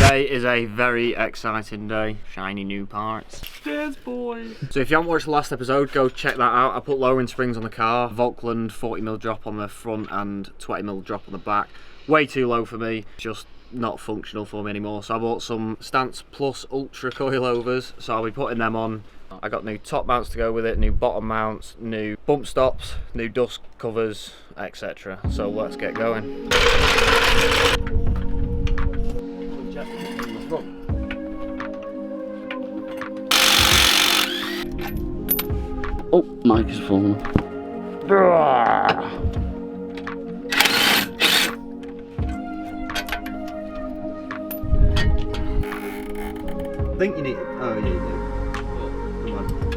Today is a very exciting day. Shiny new parts. Cheers, boys. So if you haven't watched the last episode, go check that out. I put lowering springs on the car, Volkland 40mm drop on the front and 20mm drop on the back. Way too low for me, just not functional for me anymore. So I bought some Stance Ultra Coilovers, so I'll be putting them on. I got new top mounts to go with it, new bottom mounts, new bump stops, new dust covers, etc. So let's get going. Oh, mic is falling. I think you need. Oh, yeah, you do. Come on.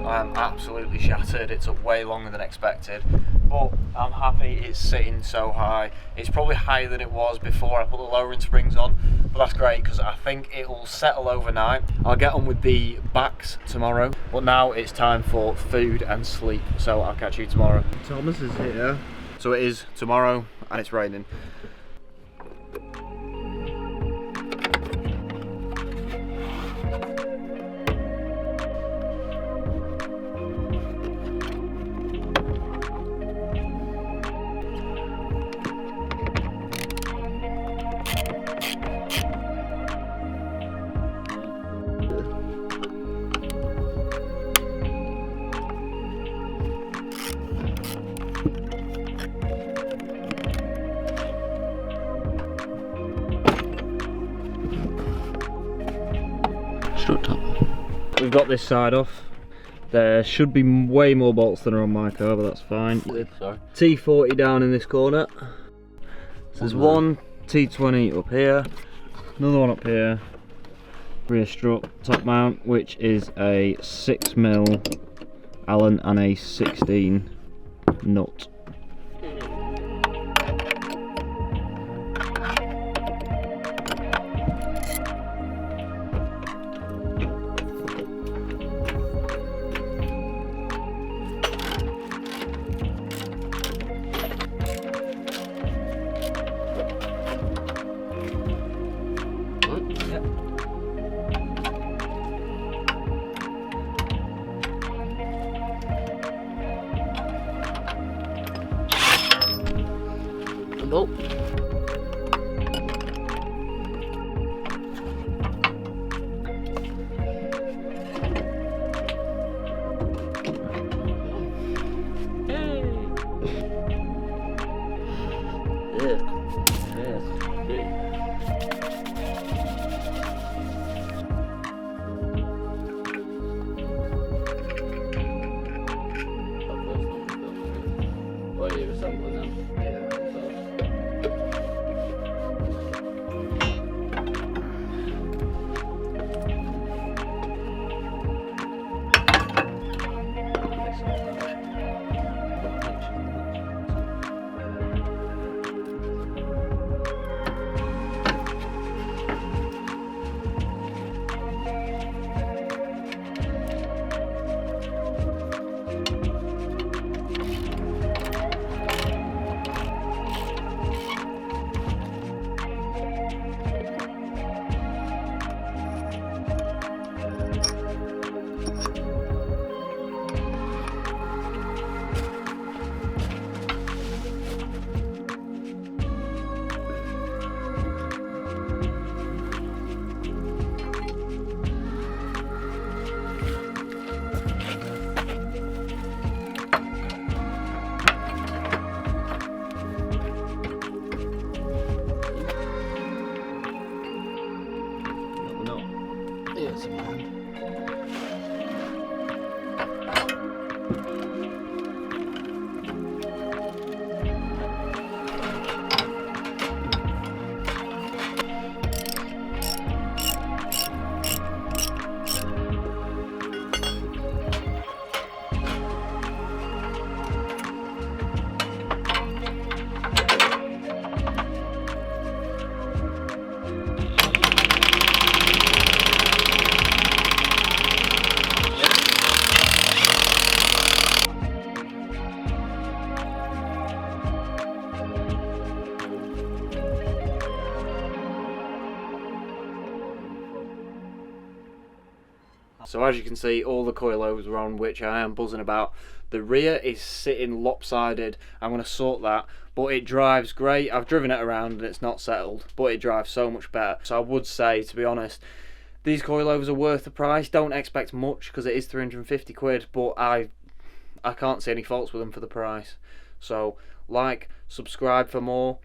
I'm absolutely shattered. It took way longer than expected, but I'm happy it's sitting so high. It's probably higher than it was before I put the lowering springs on, but that's great because I think it will settle overnight. I'll get on with the backs tomorrow, but now it's time for food and sleep, so I'll catch you tomorrow. Thomas is here. So it is tomorrow and it's raining. We've got this side off. There should be way more bolts than are on my car, but that's fine. T40 down in this corner. So there's one T20 up here, another one up here, rear strut, top mount, which is a 6mm Allen and a 16 nut. hurts a man. So as you can see, all the coilovers are on, which I am buzzing about. The rear is sitting lopsided. I'm going to sort that, but it drives great. I've driven it around and it's not settled, but it drives so much better. So I would say, to be honest, these coilovers are worth the price. Don't expect much because it is 350 quid, but I can't see any faults with them for the price. So like, subscribe for more.